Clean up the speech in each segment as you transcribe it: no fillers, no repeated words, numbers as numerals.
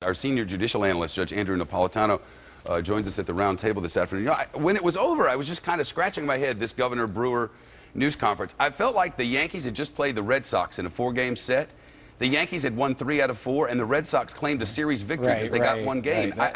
Our senior judicial analyst, Judge Andrew Napolitano, joins us at the round table this afternoon. You know, when it was over, I was just kind of scratching my head, this Governor Brewer news conference. I felt like the Yankees had just played the Red Sox in a 4-game set. The Yankees had won 3 out of 4, and the Red Sox claimed a series victory because they got one game. Right.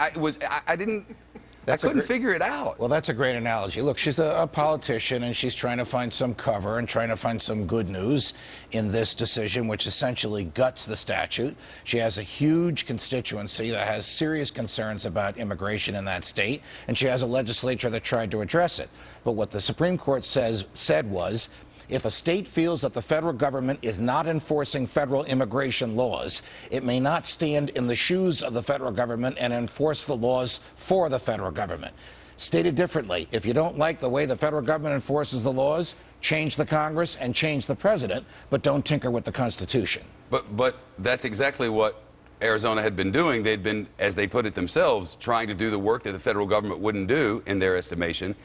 I couldn't figure it out. Well, that's a great analogy. Look, she's a politician, and she's trying to find some cover and trying to find some good news in this decision, which essentially guts the statute. She has a huge constituency that has serious concerns about immigration in that state, and she has a legislature that tried to address it. But what the Supreme Court said was, if a state feels that the federal government is not enforcing federal immigration laws, it may not stand in the shoes of the federal government and enforce the laws for the federal government. Stated differently, if you don't like the way the federal government enforces the laws, change the Congress and change the president, but don't tinker with the Constitution. But that's exactly what Arizona had been doing. They'd been, as they put it themselves, trying to do the work that the federal government wouldn't do, in their estimation.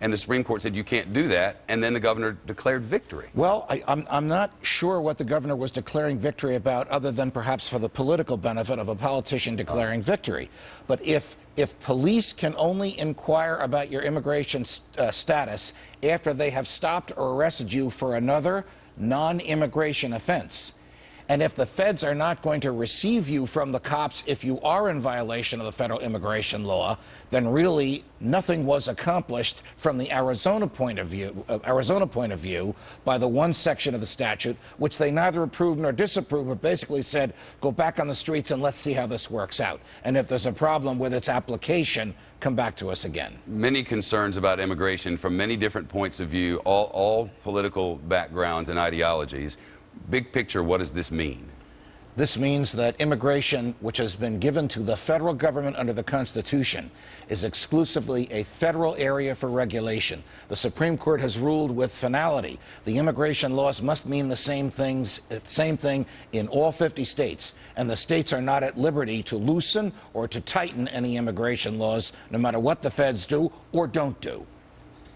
And the Supreme Court said you can't do that, and then the governor declared victory. Well, I'm not sure what the governor was declaring victory about, other than perhaps for the political benefit of a politician declaring victory. But if police can only inquire about your immigration status after they have stopped or arrested you for another non-immigration offense, and if the feds are not going to receive you from the cops if you are in violation of the federal immigration law, then really nothing was accomplished from the Arizona point of view by the one section of the statute which they neither approved nor disapproved, but basically said, go back on the streets and let's see how this works out. And if there's a problem with its application, come back to us again. Many concerns about immigration from many different points of view, all political backgrounds and ideologies. Big picture, what does this mean? This means that immigration, which has been given to the federal government under the Constitution, is exclusively a federal area for regulation. The Supreme Court has ruled with finality. The immigration laws must mean the same thing in all 50 states, and the states are not at liberty to loosen or to tighten any immigration laws, no matter what the feds do or don't do.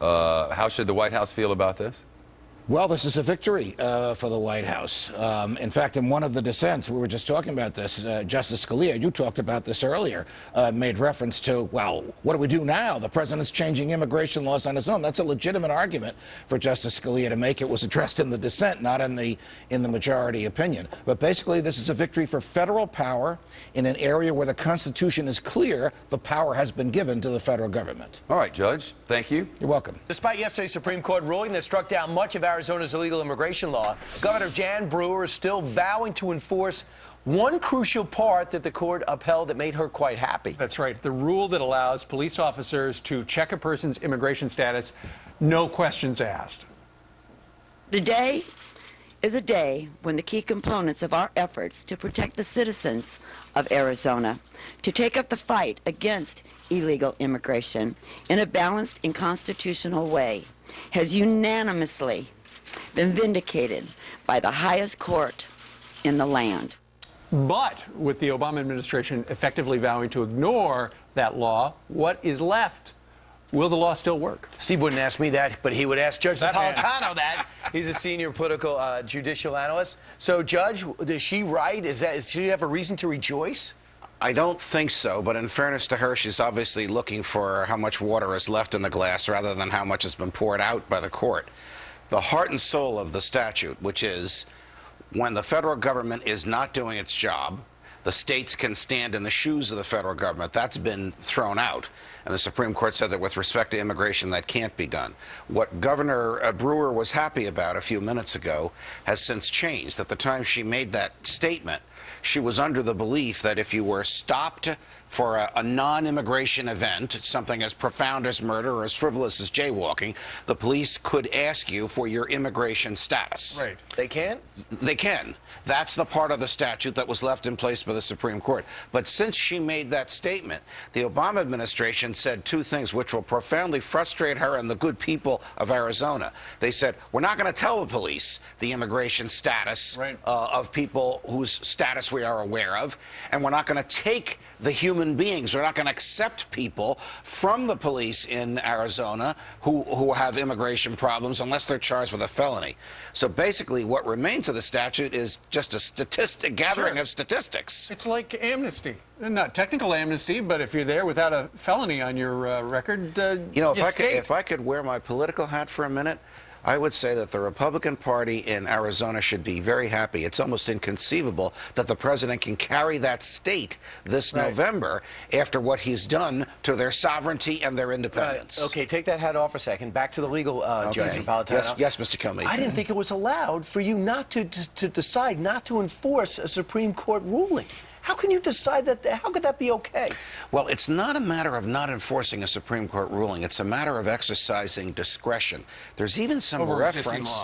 How should the White House feel about this? Well, this is a victory for the White House. In fact, in one of the dissents, we were just talking about this, Justice Scalia, you talked about this earlier, made reference to, well, what do we do now? The president's changing immigration laws on his own. That's a legitimate argument for Justice Scalia to make. It was addressed in the dissent, not in the majority opinion. But basically, this is a victory for federal power in an area where the Constitution is clear the power has been given to the federal government. All right, Judge, thank you. You're welcome. Despite yesterday's Supreme Court ruling that struck down much of Arizona's illegal immigration law, Governor Jan Brewer is still vowing to enforce one crucial part that the court upheld that made her quite happy. That's right. The rule that allows police officers to check a person's immigration status, no questions asked. Today is a day when the key components of our efforts to protect the citizens of Arizona, to take up the fight against illegal immigration in a balanced and constitutional way, has unanimously been vindicated by the highest court in the land. But with the Obama administration effectively vowing to ignore that law, what is left? Will the law still work? Steve wouldn't ask me that, but he would ask Judge Napolitano that. He's a senior political judicial analyst. So, Judge, is she right? Does she have a reason to rejoice? I don't think so, but in fairness to her, she's obviously looking for how much water is left in the glass rather than how much has been poured out by the court. The heart and soul of the statute, which is when the federal government is not doing its job, the states can stand in the shoes of the federal government. That's been thrown out. And the Supreme Court said that with respect to immigration, that can't be done. What Governor Brewer was happy about a few minutes ago has since changed. At the time she made that statement, she was under the belief that if you were stopped for a non-immigration event, something as profound as murder or as frivolous as jaywalking, the police could ask you for your immigration status. Right. They can? They can. That's the part of the statute that was left in place by the Supreme Court. But since she made that statement, the Obama administration said 2 things which will profoundly frustrate her and the good people of Arizona. They said, we're not going to tell the police the immigration status of people whose status we are aware of, and we're not going to take the human beings. We're not going to accept people from the police in Arizona who have immigration problems unless they're charged with a felony. So basically, what remains of the statute is just a gathering of statistics. It's like amnesty. Not technical amnesty, but if you're there without a felony on your record, You know, escape. if I could wear my political hat for a minute, I would say that the Republican Party in Arizona should be very happy. It's almost inconceivable that the president can carry that state this November after what he's done to their sovereignty and their independence. Okay, take that hat off a second. Back to the legal Judge Napolitano. Yes, Mr. Comey. I didn't think it was allowed for you not to decide not to enforce a Supreme Court ruling. How can you decide that? How could that be okay? Well, it's not a matter of not enforcing a Supreme Court ruling. It's a matter of exercising discretion. There's even some reference.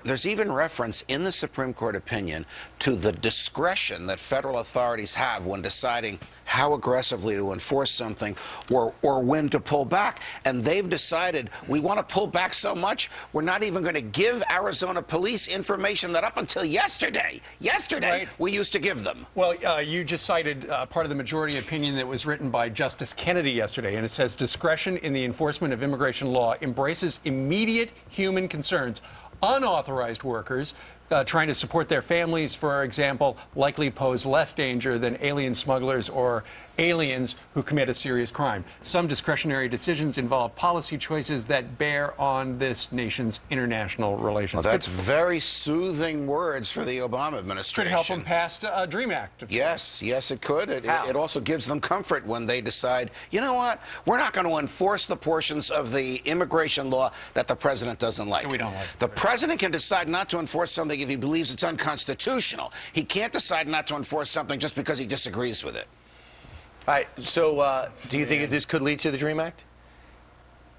There's even reference in the Supreme Court opinion to the discretion that federal authorities have when deciding how aggressively to enforce something or when to pull back. And they've decided we want to pull back so much, we're not even going to give Arizona police information that up until yesterday, we used to give them. Well, you just cited part of the majority opinion that was written by Justice Kennedy yesterday, and it says discretion in the enforcement of immigration law embraces immediate human concerns. Unauthorized workers trying to support their families, for example, likely pose less danger than alien smugglers or aliens who commit a serious crime. Some discretionary decisions involve policy choices that bear on this nation's international relations. Well, that's very soothing words for the Obama administration. Could help them pass a DREAM Act. Yes, it could. It also gives them comfort when they decide, you know what, we're not going to enforce the portions of the immigration law that the president doesn't like. We don't like. The president can decide not to enforce something if he believes it's unconstitutional. He can't decide not to enforce something just because he disagrees with it. All right, so do you think this could lead to the DREAM Act?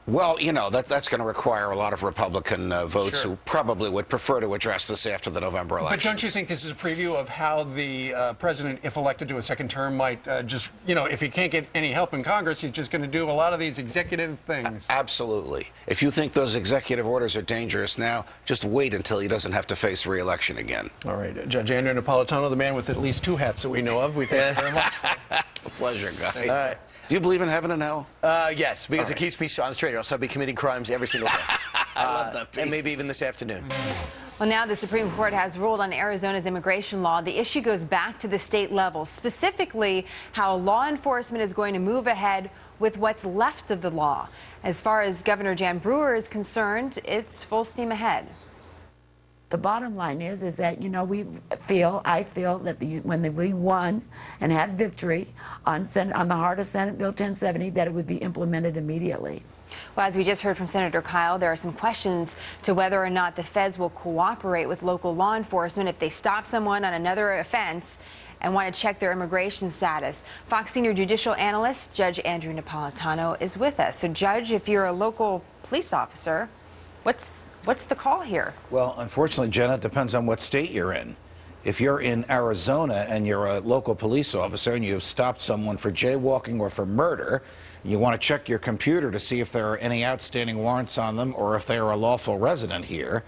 Well, you know, that's going to require a lot of Republican votes who probably would prefer to address this after the November elections. But don't you think this is a preview of how the president, if elected to a second term, might just, you know, if he can't get any help in Congress, he's just going to do a lot of these executive things? Absolutely. If you think those executive orders are dangerous now, just wait until he doesn't have to face re-election again. All right. Judge Andrew Napolitano, the man with at least 2 hats that we know of. We thank you very much. A pleasure, guys. All right. Do you believe in heaven and hell? Yes, because it keeps me on straight, or else I'll be committing crimes every single day. I love that piece. And maybe even this afternoon. Well, now the Supreme Court has ruled on Arizona's immigration law. The issue goes back to the state level, specifically how law enforcement is going to move ahead with what's left of the law. As far as Governor Jan Brewer is concerned, it's full steam ahead. The bottom line is that, you know, I feel that when we won and had victory on the heart of Senate Bill 1070, that it would be implemented immediately. Well, as we just heard from Senator Kyle, there are some questions to whether or not the feds will cooperate with local law enforcement if they stop someone on another offense and want to check their immigration status. Fox senior judicial analyst Judge Andrew Napolitano is with us. So, Judge, if you're a local police officer, what's the call here? Well, unfortunately, Jenna, it depends on what state you're in. If you're in Arizona and you're a local police officer and you've stopped someone for jaywalking or for murder, you want to check your computer to see if there are any outstanding warrants on them or if they are a lawful resident here.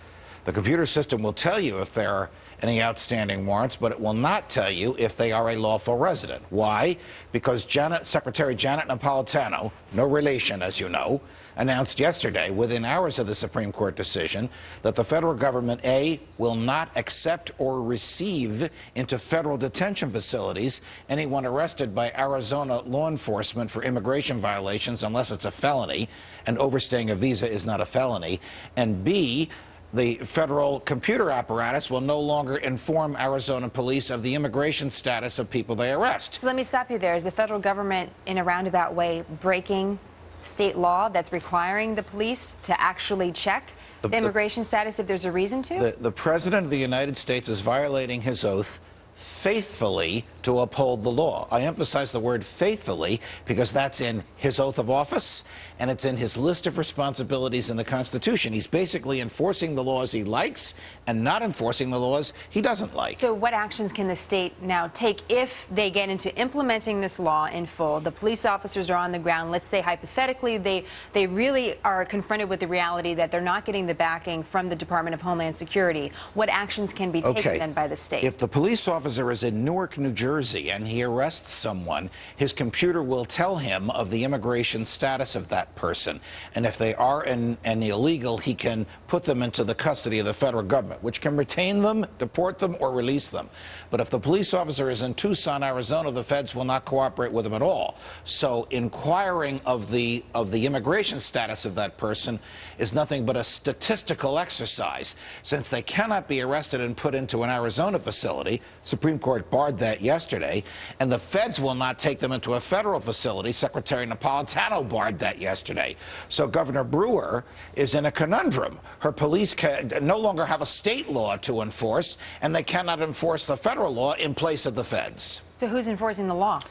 The computer system will tell you if there are any outstanding warrants, but it will not tell you if they are a lawful resident. Why? Because Secretary Janet Napolitano, no relation, as you know, announced yesterday, within hours of the Supreme Court decision, that the federal government, A, will not accept or receive into federal detention facilities anyone arrested by Arizona law enforcement for immigration violations unless it's a felony, and overstaying a visa is not a felony, and B, the federal computer apparatus will no longer inform Arizona police of the immigration status of people they arrest. So let me stop you there. Is the federal government, in a roundabout way, breaking state law that's requiring the police to actually check the immigration status if there's a reason to? The President of the United States is violating his oath faithfully to uphold the law. I emphasize the word faithfully because that's in his oath of office and it's in his list of responsibilities in the Constitution. He's basically enforcing the laws he likes and not enforcing the laws he doesn't like. So what actions can the state now take if they get into implementing this law in full? The police officers are on the ground. Let's say hypothetically they really are confronted with the reality that they're not getting the backing from the Department of Homeland Security. What actions can be taken then by the state? If the police officer is is in Newark, New Jersey, and he arrests someone, his computer will tell him of the immigration status of that person. And if they are an illegal, he can put them into the custody of the federal government, which can retain them, deport them, or release them. But if the police officer is in Tucson, Arizona, the feds will not cooperate with him at all. So inquiring of the immigration status of that person is nothing but a statistical exercise. Since they cannot be arrested and put into an Arizona facility, Supreme Court barred that yesterday, and the feds will not take them into a federal facility. Secretary Napolitano barred that yesterday. So Governor Brewer is in a conundrum. Her police no longer have a state law to enforce, and they cannot enforce the federal law in place of the feds. So who's enforcing the law?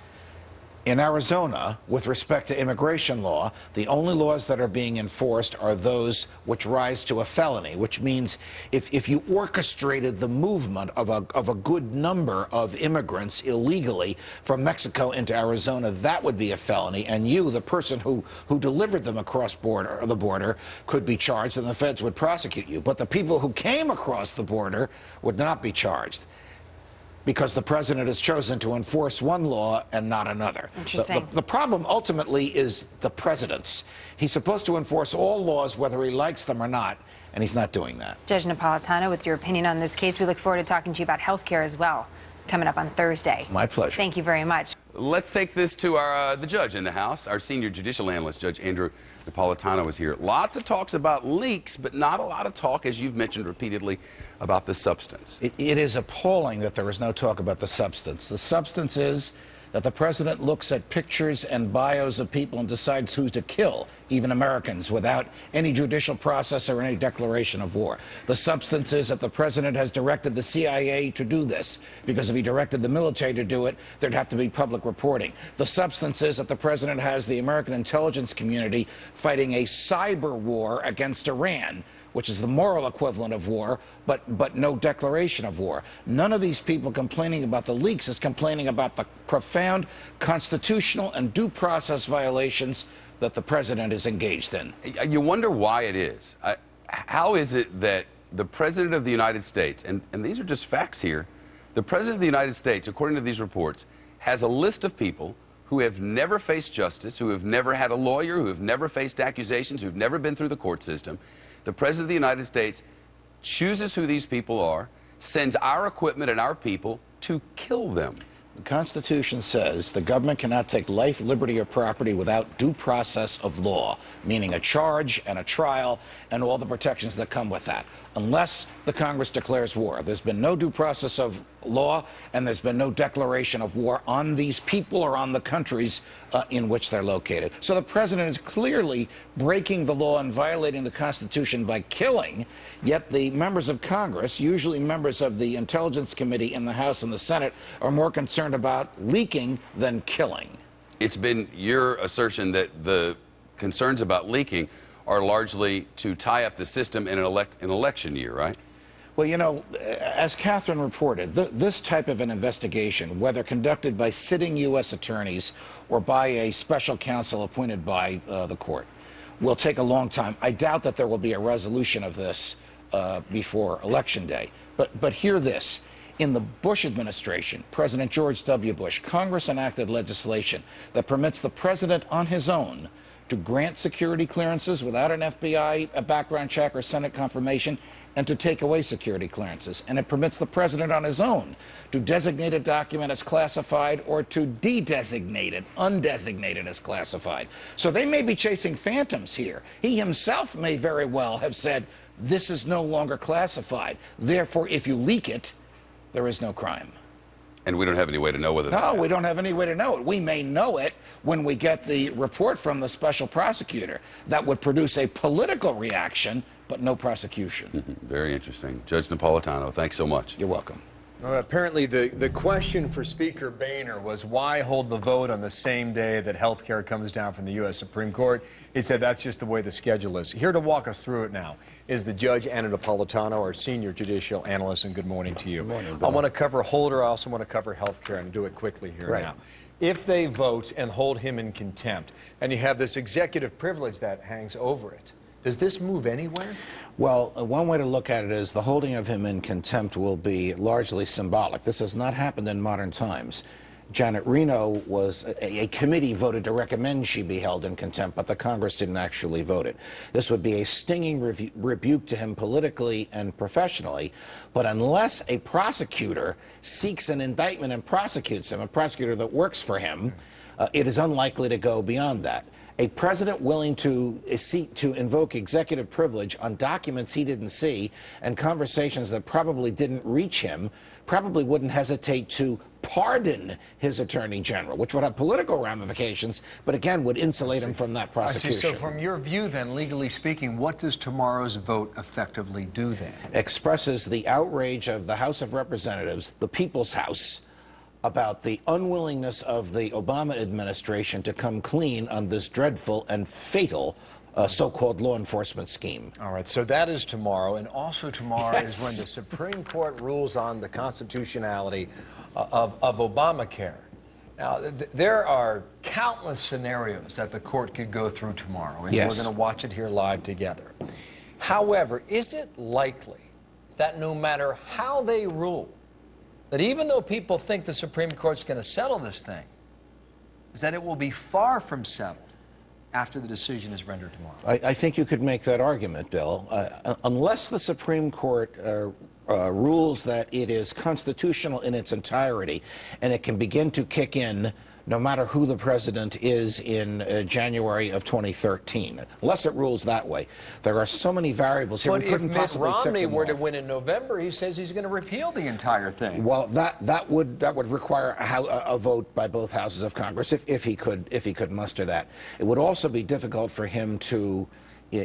In Arizona, with respect to immigration law, the only laws that are being enforced are those which rise to a felony, which means if you orchestrated the movement of a good number of immigrants illegally from Mexico into Arizona, that would be a felony, and you, the person who delivered them across the border, could be charged, and the feds would prosecute you. But the people who came across the border would not be charged, because the president has chosen to enforce one law and not another. Interesting. The problem ultimately is the president's. He's supposed to enforce all laws whether he likes them or not, and he's not doing that. Judge Napolitano, with your opinion on this case, we look forward to talking to you about health care as well, coming up on Thursday. My pleasure. Thank you very much. Let's take this to the judge in the House. Our senior judicial analyst, Judge Andrew Napolitano, is here. Lots of talks about leaks, but not a lot of talk, as you've mentioned repeatedly, about the substance. It is appalling that there is no talk about the substance. The substance is that the president looks at pictures and bios of people and decides who to kill, even Americans, without any judicial process or any declaration of war. The substance is that the president has directed the CIA to do this, because if he directed the military to do it, there'd have to be public reporting. The substance is that the president has the American intelligence community fighting a cyber war against Iran, which is the moral equivalent of war, but no declaration of war. None of these people complaining about the leaks is complaining about the profound constitutional and due process violations that the president is engaged in. You wonder why it is. How is it that the president of the United States, and these are just facts here, the president of the United States, according to these reports, has a list of people who have never faced justice, who have never had a lawyer, who have never faced accusations, who have never been through the court system. The president of the United States chooses who these people are, sends our equipment and our people to kill them. The Constitution says the government cannot take life, liberty, or property without due process of law, meaning a charge and a trial and all the protections that come with that, unless the Congress declares war. There's been no due process of law, and there's been no declaration of war on these people or on the countries in which they're located. So the president is clearly breaking the law and violating the Constitution by killing, yet the members of Congress, usually members of the Intelligence Committee in the House and the Senate, are more concerned about leaking than killing. It's been your assertion that the concerns about leaking are largely to tie up the system in an election year, right? Well, you know, as Catherine reported, this type of an investigation, whether conducted by sitting U.S. attorneys or by a special counsel appointed by the court, will take a long time. I doubt that there will be a resolution of this before Election Day. But hear this. In the Bush administration, President George W. Bush, Congress enacted legislation that permits the president on his own to grant security clearances without an FBI background check or Senate confirmation, and to take away security clearances. And it permits the president on his own to designate a document as classified or to de-designate it, undesignated as classified. So they may be chasing phantoms here. He himself may very well have said, this is no longer classified. Therefore, if you leak it, there is no crime. And we don't have any way to know whether No, we don't have any way to know it. We may know it when we get the report from the special prosecutor. That would produce a political reaction, but no prosecution. Very interesting. Judge Napolitano, thanks so much. You're welcome. Apparently, the question for Speaker Boehner was why hold the vote on the same day that health care comes down from the U.S. Supreme Court. He said that's just the way the schedule is. Here to walk us through it now is the Judge Anna Napolitano, our senior judicial analyst, and good morning to you. Good morning, I want to cover Holder. I also want to cover health care, and do it quickly here now. If they vote and hold him in contempt, and you have this executive privilege that hangs over it, Does this move anywhere? Well, one way to look at it is the holding of him in contempt will be largely symbolic. This has not happened in modern times. Janet Reno was, a committee voted to recommend she be held in contempt, but the Congress didn't actually vote it. This would be a stinging rebuke to him politically and professionally, but unless a prosecutor seeks an indictment and prosecutes him, a prosecutor that works for him, it is unlikely to go beyond that. A president willing to seek to invoke executive privilege on documents he didn't see and conversations that probably didn't reach him probably wouldn't hesitate to pardon his attorney general, which would have political ramifications, but again would insulate him from that prosecution. I see. So from your view then, legally speaking, what does tomorrow's vote effectively do then? Expresses the outrage of the House of Representatives, the People's House, about the unwillingness of the Obama administration to come clean on this dreadful and fatal so-called law enforcement scheme. All right, so that is tomorrow, and also tomorrow Yes. is when the Supreme Court rules on the constitutionality of Obamacare. Now, there are countless scenarios that the court could go through tomorrow, and Yes. we're going to watch it here live together. However, is it likely that no matter how they rule, that even though people think the Supreme Court's going to settle this thing, is that it will be far from settled after the decision is rendered tomorrow? I think you could make that argument, Bill. Unless the Supreme Court rules that it is constitutional in its entirety and it can begin to kick in no matter who the president is in January of 2013, unless it rules that way. There are so many variables here. But We if couldn't Mitt possibly tick Romney them were to off. win in November, he says he's going to repeal the entire thing. Well, that would require a vote by both houses of Congress if he could muster that. It would also be difficult for him to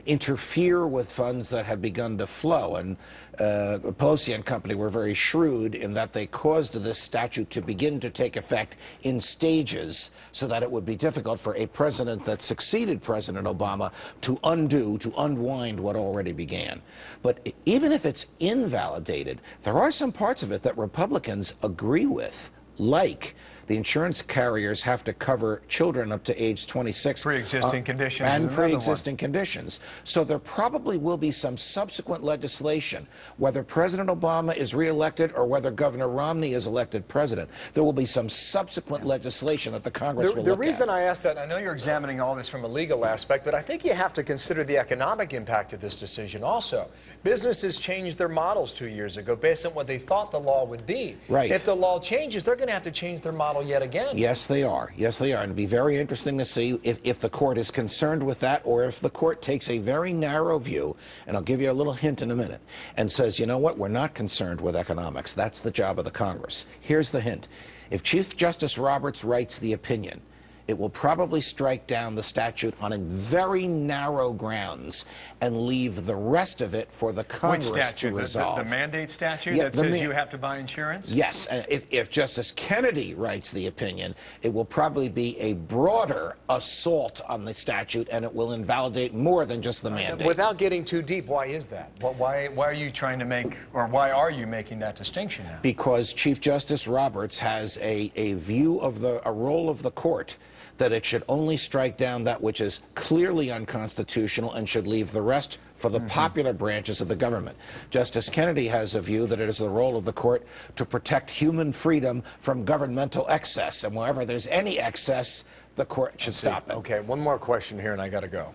interfere with funds that have begun to flow. And Pelosi and company were very shrewd in that they caused this statute to begin to take effect in stages so that it would be difficult for a president that succeeded President Obama to unwind what already began. But even if it's invalidated, there are some parts of it that Republicans agree with, like the insurance carriers have to cover children up to age 26. Pre-existing conditions is And another one. pre-existing conditions. So there probably will be some subsequent legislation, whether President Obama is reelected or whether Governor Romney is elected president. There will be some subsequent legislation that the Congress will The look reason at. I ask that, I know you're examining all this from a legal aspect, but I think you have to consider the economic impact of this decision also. Businesses changed their models 2 years ago based on what they thought the law would be. Right. If the law changes, they're going to have to change their model yet again. Yes, they are. Yes, they are. And it'd be very interesting to see if the court is concerned with that or if the court takes a very narrow view, and I'll give you a little hint in a minute, and says, you know what, we're not concerned with economics. That's the job of the Congress. Here's the hint. If Chief Justice Roberts writes the opinion, it will probably strike down the statute on a very narrow grounds and leave the rest of it for the Congress Which statute? to resolve. The mandate statute Yeah, that says you have to buy insurance? Yes, and if Justice Kennedy writes the opinion, it will probably be a broader assault on the statute, and it will invalidate more than just the mandate. Without getting too deep, why is that? Why are you trying to make, or why are you making that distinction now? Because Chief Justice Roberts has a view of a role of the court that it should only strike down that which is clearly unconstitutional and should leave the rest for the popular branches of the government. Justice Kennedy has a view that it is the role of the court to protect human freedom from governmental excess, and wherever there's any excess, the court should stop it. Okay, one more question here, and I got to go.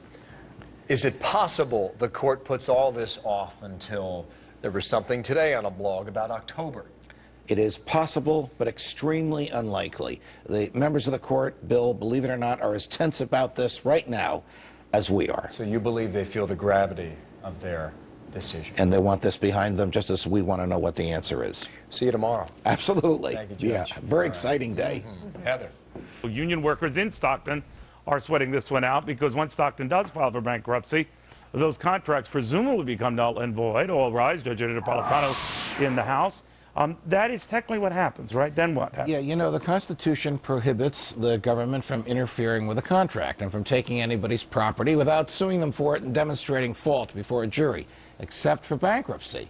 Is it possible the court puts all this off until there was something today on a blog about October? It is possible, but extremely unlikely. The members of the court, Bill, believe it or not, are as tense about this right now as we are. So you believe they feel the gravity of their decision? And they want this behind them just as we want to know what the answer is. See you tomorrow. Absolutely. Thank you, Judge. Yeah, very exciting day. Heather. Union workers in Stockton are sweating this one out because once Stockton does file for bankruptcy, those contracts presumably become null and void. All rise, Judge Napolitano in the House. That is technically what happens, right? Then what happens? Yeah, you know, the Constitution prohibits the government from interfering with a contract and from taking anybody's property without suing them for it and demonstrating fault before a jury, except for bankruptcy.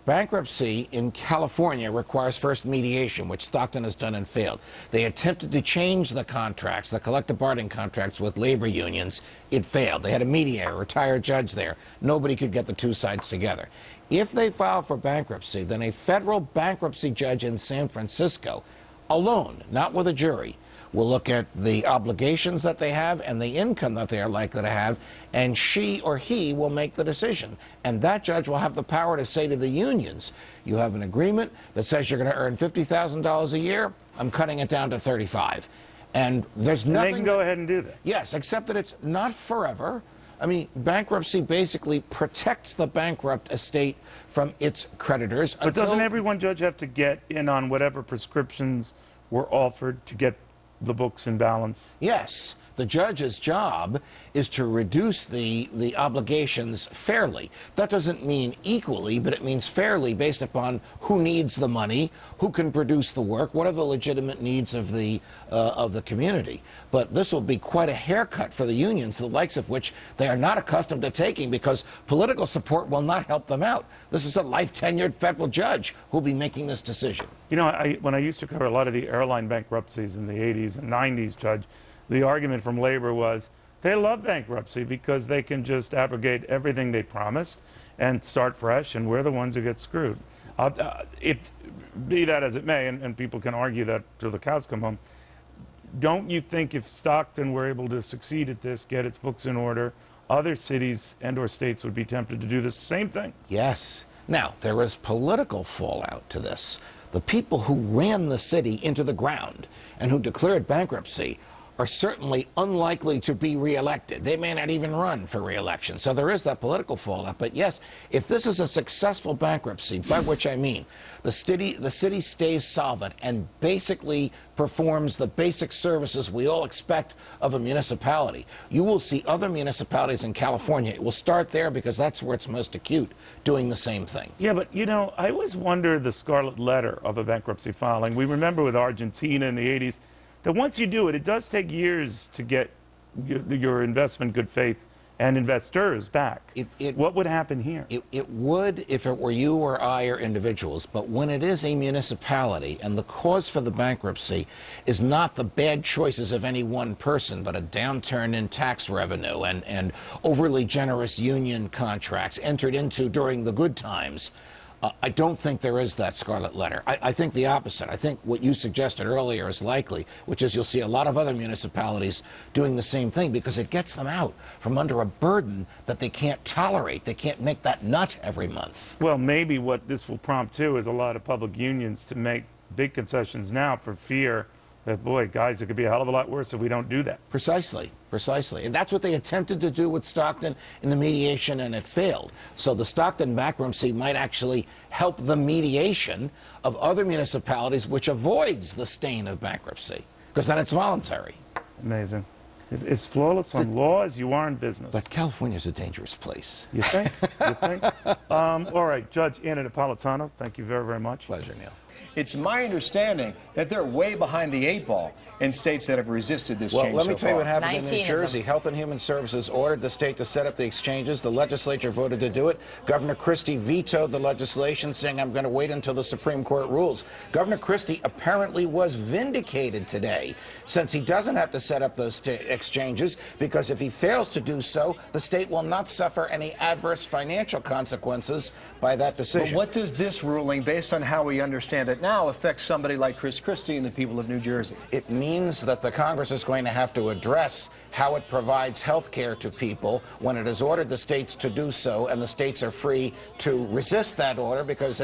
Bankruptcy in California requires first mediation, which Stockton has done and failed. They attempted to change the contracts, the collective bargaining contracts with labor unions. It failed. They had a mediator, a retired judge there. Nobody could get the two sides together. If they file for bankruptcy, then a federal bankruptcy judge in San Francisco, alone, not with a jury, will look at the obligations that they have and the income that they are likely to have, and she or he will make the decision. And that judge will have the power to say to the unions, you have an agreement that says you're going to earn $50,000 a year, I'm cutting it down to 35. And there's nothing... And they can go ahead and do that. Yes, except that it's not forever. I mean, bankruptcy basically protects the bankrupt estate from its creditors. But doesn't every one judge have to get in on whatever prescriptions were offered to get the books in balance? Yes. The judge's job is to reduce the obligations fairly. That doesn't mean equally, but it means fairly based upon who needs the money, who can produce the work, what are the legitimate needs of the community. But this will be quite a haircut for the unions, the likes of which they are not accustomed to taking, because political support will not help them out. This is a life-tenured federal judge who will be making this decision. You know, when I used to cover a lot of the airline bankruptcies in the 80s and 90s, Judge, the argument from labor was they love bankruptcy because they can just abrogate everything they promised and start fresh, and we're the ones who get screwed. Be that as it may, and people can argue that till the cows come home, don't you think if Stockton were able to succeed at this, get its books in order, other cities and or states would be tempted to do the same thing? Yes. Now, there is political fallout to this. The people who ran the city into the ground and who declared bankruptcy are certainly unlikely to be reelected. They may not even run for reelection. So there is that political fallout. But yes, if this is a successful bankruptcy, by which I mean the city stays solvent and basically performs the basic services we all expect of a municipality, you will see other municipalities in California, it will start there because that's where it's most acute, doing the same thing. Yeah, but you know, I always wonder the scarlet letter of a bankruptcy filing. We remember with Argentina in the 80s, that once you do it, it does take years to get your investment good faith and investors back. What would happen here? It would if it were you or I or individuals, but when it is a municipality and the cause for the bankruptcy is not the bad choices of any one person, but a downturn in tax revenue and overly generous union contracts entered into during the good times, I don't think there is that scarlet letter. I think the opposite. I think what you suggested earlier is likely, which is you'll see a lot of other municipalities doing the same thing because it gets them out from under a burden that they can't tolerate. They can't make that nut every month. Well, maybe what this will prompt, too, is a lot of public unions to make big concessions now for fear that, boy, guys, it could be a hell of a lot worse if we don't do that. Precisely, precisely. And that's what they attempted to do with Stockton in the mediation, and it failed. So the Stockton bankruptcy might actually help the mediation of other municipalities, which avoids the stain of bankruptcy, because then it's voluntary. Amazing. If it's flawless on laws, you are in business. But California's a dangerous place. You think? You think? All right, Judge Anna Napolitano, thank you very, very much. Pleasure, Neil. It's my understanding that they're way behind the 8 ball in states that have resisted this change so far. Well, let me tell you what happened in 19 New Jersey. Health and Human Services ordered the state to set up the exchanges. The legislature voted to do it. Governor Christie vetoed the legislation, saying, I'm going to wait until the Supreme Court rules. Governor Christie apparently was vindicated today, since he doesn't have to set up those exchanges, because if he fails to do so, the state will not suffer any adverse financial consequences by that decision. But what does this ruling, based on how we understand it now, affect somebody like Chris Christie and the people of New Jersey? It means that the Congress is going to have to address how it provides health care to people when it has ordered the states to do so, and the states are free to resist that order because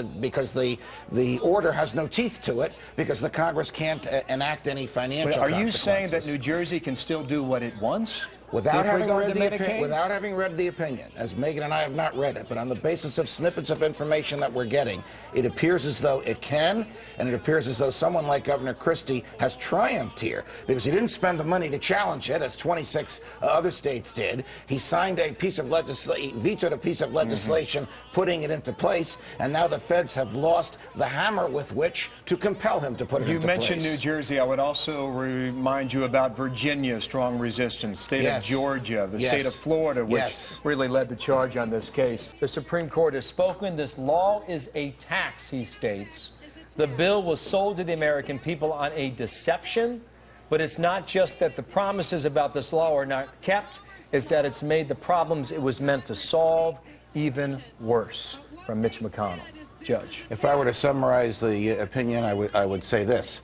the order has no teeth to it, because the Congress can't enact any financial But are consequences. you saying that New Jersey can still do what it wants? Without having read the opinion, as Megan and I have not read it, but on the basis of snippets of information that we're getting, it appears as though it can, and it appears as though someone like Governor Christie has triumphed here, because he didn't spend the money to challenge it, as 26 other states did. He signed a piece of legislation, vetoed a piece of legislation, putting it into place, and now the feds have lost the hammer with which to compel him to put it into place. You mentioned New Jersey. I would also remind you about Virginia, strong resistance. State of Georgia, the Yes. state of Florida, which Yes. really led the charge on this case. The Supreme Court has spoken. This law is a tax, he states. The bill was sold to the American people on a deception, but it's not just that the promises about this law are not kept, it's that it's made the problems it was meant to solve even worse. From Mitch McConnell. Judge. If I were to summarize the opinion, I would say this.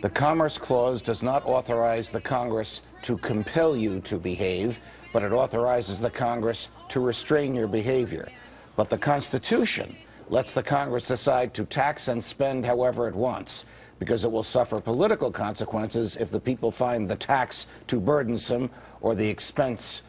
The Commerce Clause does not authorize the Congress to compel you to behave, but it authorizes the Congress to restrain your behavior. But the Constitution lets the Congress decide to tax and spend however it wants, because it will suffer political consequences if the people find the tax too burdensome or the expense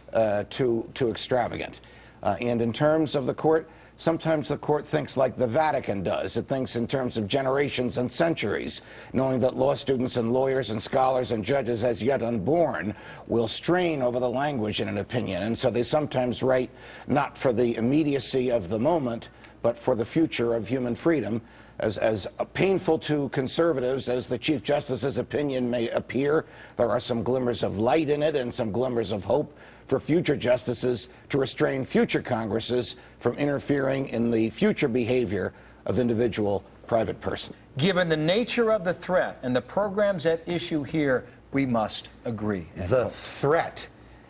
too extravagant. And in terms of the court, sometimes the court thinks like the Vatican does. It thinks in terms of generations and centuries, knowing that law students and lawyers and scholars and judges as yet unborn will strain over the language in an opinion. And so they sometimes write not for the immediacy of the moment, but for the future of human freedom. As painful to conservatives as the Chief Justice's opinion may appear, there are some glimmers of light in it and some glimmers of hope for future justices to restrain future Congresses from interfering in the future behavior of individual private persons. Given the nature of the threat and the programs at issue here, we must agree. The threat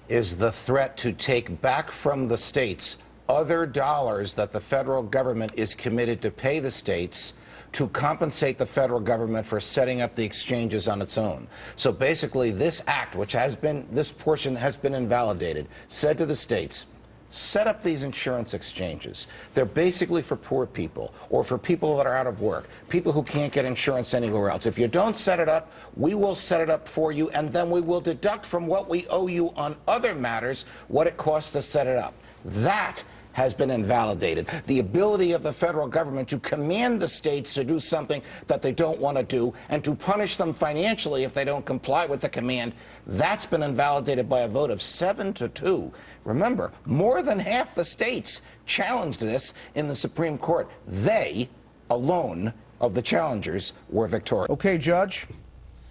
is the threat to take back from the states other dollars that the federal government is committed to pay the states to compensate the federal government for setting up the exchanges on its own. So basically, this act, which has been, this portion has been invalidated, said to the states, set up these insurance exchanges. They're basically for poor people or for people that are out of work, people who can't get insurance anywhere else. If you don't set it up, we will set it up for you, and then we will deduct from what we owe you on other matters what it costs to set it up. That has been invalidated. The ability of the federal government to command the states to do something that they don't want to do and to punish them financially if they don't comply with the command, that's been invalidated by a vote of 7-2. Remember, more than half the states challenged this in the Supreme Court. They alone of the challengers were victorious. Okay, Judge,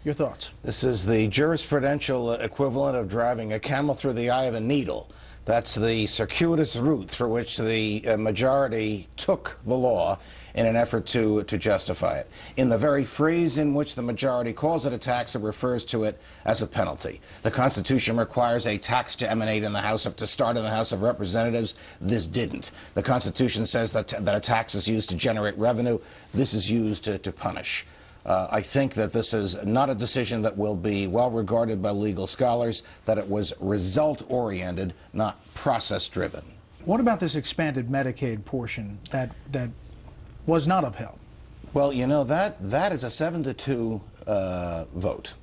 your thoughts. This is the jurisprudential equivalent of driving a camel through the eye of a needle. That's the circuitous route through which the majority took the law in an effort to justify it. In the very phrase in which the majority calls it a tax, it refers to it as a penalty. The Constitution requires a tax to emanate in the House to start in the House of Representatives. This didn't. The Constitution says that a tax is used to generate revenue. This is used to punish. I think that this is not a decision that will be well regarded by legal scholars, that it was result-oriented, not process-driven. What about this expanded Medicaid portion that was not upheld? Well, you know, that is a 7-2 vote.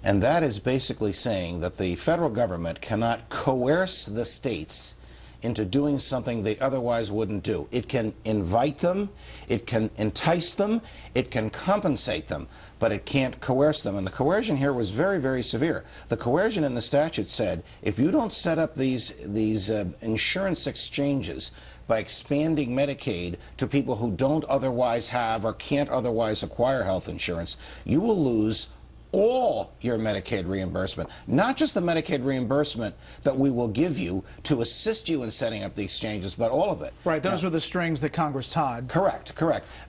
And that is basically saying that the federal government cannot coerce the states into doing something they otherwise wouldn't do. It can invite them, it can entice them, it can compensate them, but it can't coerce them. And the coercion here was very, very severe. The coercion in the statute said, if you don't set up these insurance exchanges by expanding Medicaid to people who don't otherwise have or can't otherwise acquire health insurance, you will lose all your Medicaid reimbursement, not just the Medicaid reimbursement that we will give you to assist you in setting up the exchanges, but all of it. Right, those were the strings that Congress tied. Correct.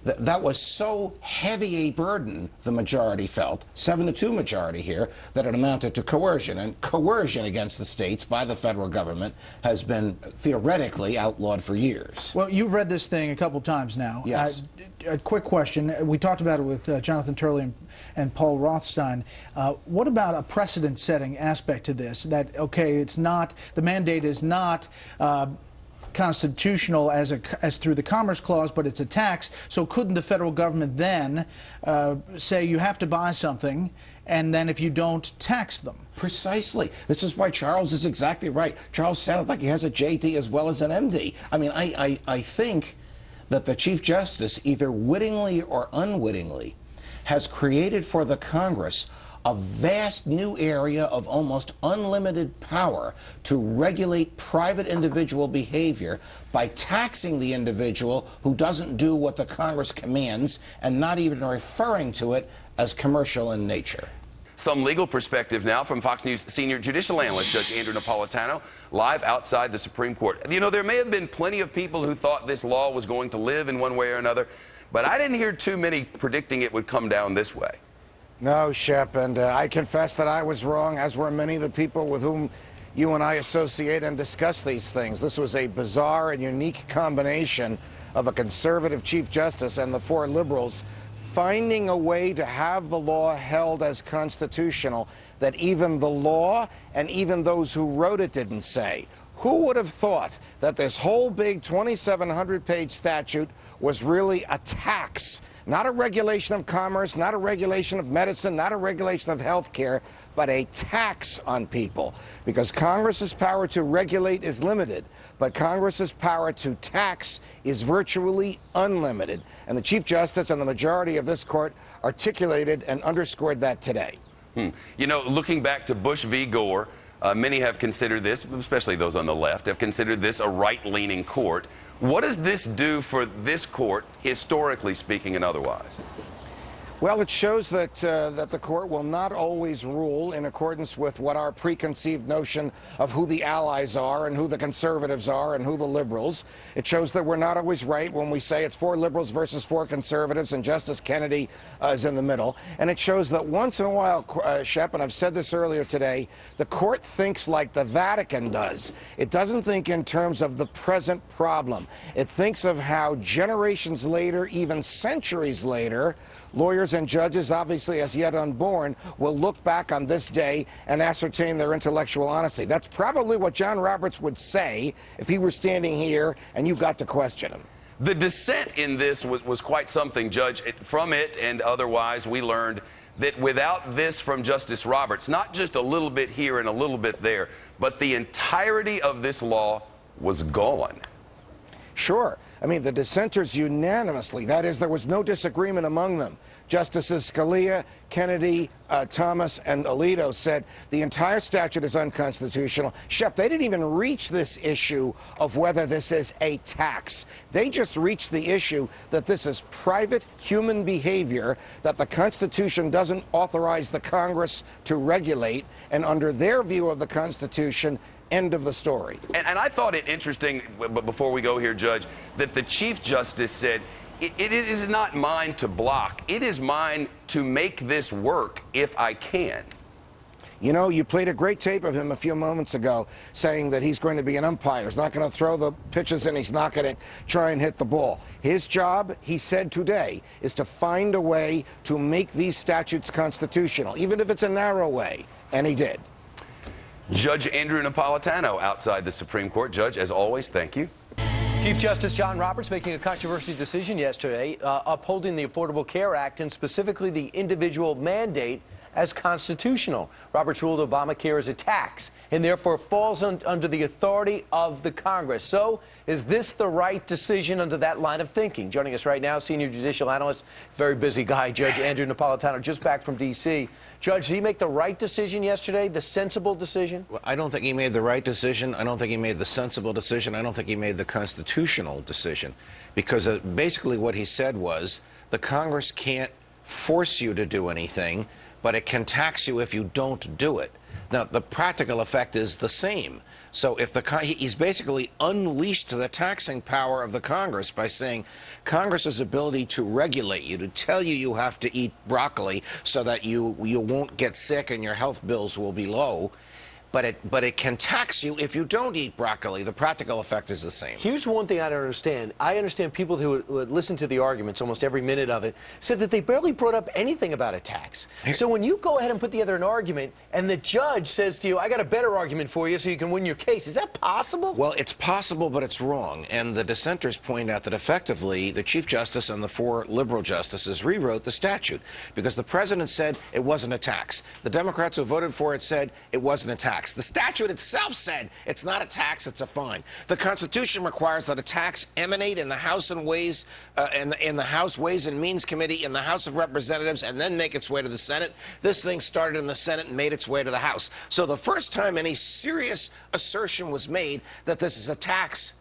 That was so heavy a burden, the majority felt, 7-2 majority here, that it amounted to coercion. And coercion against the states by the federal government has been theoretically outlawed for years. Well, you've read this thing a couple times now. Yes. A quick question. We talked about it with Jonathan Turley and Paul Rothstein. What about a precedent-setting aspect to this? That, okay, it's not, the mandate is not constitutional as through the Commerce Clause, but it's a tax. So couldn't the federal government then say you have to buy something, and then if you don't, tax them? Precisely. This is why Charles is exactly right. Charles sounded like he has a JD as well as an MD. I mean, I think that the Chief Justice, either wittingly or unwittingly, has created for the Congress a vast new area of almost unlimited power to regulate private individual behavior by taxing the individual who doesn't do what the Congress commands and not even referring to it as commercial in nature. Some legal perspective now from Fox News senior judicial analyst Judge Andrew Napolitano, live outside the Supreme Court. You know, there may have been plenty of people who thought this law was going to live in one way or another, but I didn't hear too many predicting it would come down this way. No, Shep, and I confess that I was wrong, as were many of the people with whom you and I associate and discuss these things. This was a bizarre and unique combination of a conservative Chief Justice and the 4 liberals finding a way to have the law held as constitutional that even the law and even those who wrote it didn't say. Who would have thought that this whole big 2,700-page statute was really a tax? Not a regulation of commerce, not a regulation of medicine, not a regulation of health care, but a tax on people. Because Congress's power to regulate is limited, but Congress's power to tax is virtually unlimited. And the Chief Justice and the majority of this court articulated and underscored that today. You know, looking back to Bush v. Gore, many have considered this, especially those on the left, have considered this a right-leaning court. What does this do for this court, historically speaking and otherwise? Well, it shows that that the court will not always rule in accordance with what our preconceived notion of who the allies are and who the conservatives are and who the liberals. It shows that we're not always right when we say it's 4 liberals versus 4 conservatives and Justice Kennedy is in the middle. And it shows that once in a while, Shep, and I've said this earlier today, the court thinks like the Vatican does. It doesn't think in terms of the present problem. It thinks of how generations later, even centuries later, lawyers and judges, obviously as yet unborn, will look back on this day and ascertain their intellectual honesty. That's probably what John Roberts would say if he were standing here and you got to question him. The dissent in this was quite something, Judge. From it and otherwise, we learned that without this from Justice Roberts, not just a little bit here and a little bit there, but the entirety of this law was gone. Sure. I mean, the dissenters unanimously, that is, there was no disagreement among them. Justices Scalia, Kennedy, Thomas, and Alito said the entire statute is unconstitutional. Shep, they didn't even reach this issue of whether this is a tax. They just reached the issue that this is private human behavior that the Constitution doesn't authorize the Congress to regulate, and under their view of the Constitution, end of the story. And I thought it interesting, but before we go here, Judge, that the Chief Justice said, it is not mine to block. It is mine to make this work if I can. You know, you played a great tape of him a few moments ago saying that he's going to be an umpire. He's not going to throw the pitches and he's not going to try and hit the ball. His job, he said today, is to find a way to make these statutes constitutional, even if it's a narrow way. And he did. Judge Andrew Napolitano outside the Supreme Court. Judge, as always, thank you. Chief Justice John Roberts making a controversial decision yesterday, upholding the Affordable Care Act and specifically the individual mandate as constitutional. Roberts ruled Obamacare is a tax and therefore falls under the authority of the Congress. So is this the right decision under that line of thinking? Joining us right now, senior judicial analyst, very busy guy, Judge Andrew Napolitano, just back from D.C. Judge, did he make the right decision yesterday, the sensible decision? Well, I don't think he made the right decision. I don't think he made the sensible decision. I don't think he made the constitutional decision. Because basically what he said was the Congress can't force you to do anything, but it can tax you if you don't do it. Now, the practical effect is the same. So if he's basically unleashed the taxing power of the Congress by saying Congress's ability to regulate you, to tell you you have to eat broccoli so that you won't get sick and your health bills will be low, but it can tax you if you don't eat broccoli. The practical effect is the same. Here's one thing I don't understand. I understand people who would listen to the arguments, almost every minute of it, said that they barely brought up anything about a tax. So when you go ahead and put together an argument and the judge says to you, I got a better argument for you so you can win your case, is that possible? Well, it's possible, but it's wrong. And the dissenters point out that effectively the Chief Justice and the 4 liberal justices rewrote the statute because the president said it wasn't a tax. The Democrats who voted for it said it wasn't a tax. The statute itself said it's not a tax, it's a fine. The Constitution requires that a tax emanate in the House and Ways in the House Ways and Means Committee in the House of Representatives and then make its way to the Senate. This thing started in the Senate and made its way to the House. So the first time any serious assertion was made that this is a tax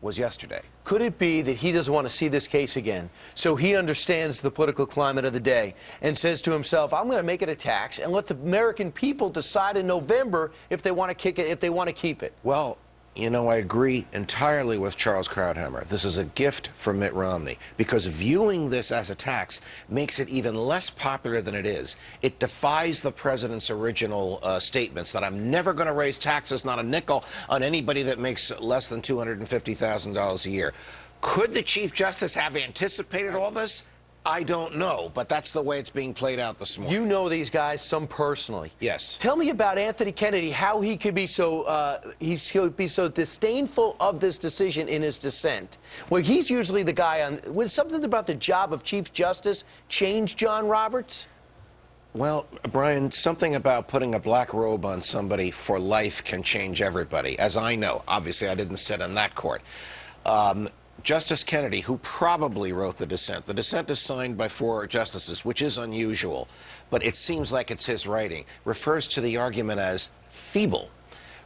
was yesterday. Could it be that he doesn't want to see this case again, so he understands the political climate of the day and says to himself, I'm going to make it a tax and let the American people decide in November if they want to kick it, if they want to keep it? Well, you know, I agree entirely with Charles Krauthammer. This is a gift for Mitt Romney, because viewing this as a tax makes it even less popular than it is. It defies the president's original statements that I'm never going to raise taxes, not a nickel, on anybody that makes less than $250,000 a year. Could the Chief Justice have anticipated all this? I don't know, but that's the way it's being played out this morning. You know these guys, some personally. Yes. Tell me about Anthony Kennedy, how he could be so disdainful of this decision in his dissent. Well, he's usually the guy on. Would something about the job of Chief Justice change John Roberts? Well, Brian, something about putting a black robe on somebody for life can change everybody, as I know. Obviously, I didn't sit on that court. Justice Kennedy, who probably wrote the dissent is signed by 4 justices, which is unusual, but it seems like it's his writing, refers to the argument as feeble,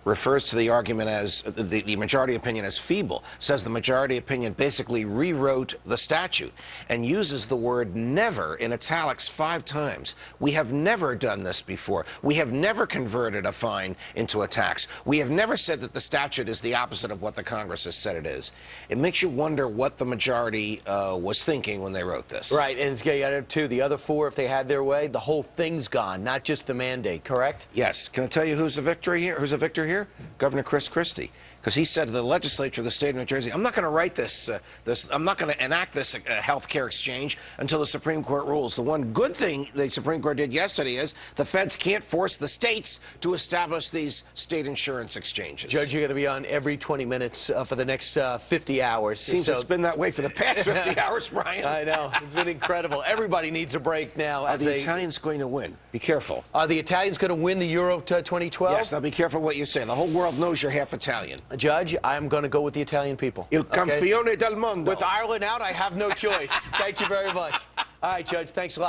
refers to the argument as the majority opinion as feeble, says the majority opinion basically rewrote the statute, and uses the word never in italics 5 times. We have never done this before. We have never converted a fine into a tax. We have never said that the statute is the opposite of what the Congress has said it is. It makes you wonder what the majority was thinking when they wrote this. Right, and it's too. The other 4, if they had their way, the whole thing's gone, not just the mandate, correct? Yes. Can I tell you who's a victor here? Governor Chris Christie, because he said to the legislature of the state of New Jersey, I'm not going to write this, I'm not going to enact this health care exchange until the Supreme Court rules. The one good thing the Supreme Court did yesterday is the feds can't force the states to establish these state insurance exchanges. Judge, you're going to be on every 20 minutes for the next 50 hours. Seems it's been that way for the past 50 hours, Brian. I know. It's been incredible. Everybody needs a break now. Are the Italians going to win? Be careful. Are the Italians going to win the Euro 2012? Yes, now be careful what you say. The whole world knows you're half Italian. Judge, I'm going to go with the Italian people. Il campione del mondo. With Ireland out, I have no choice. Thank you very much. All right, Judge, thanks a lot.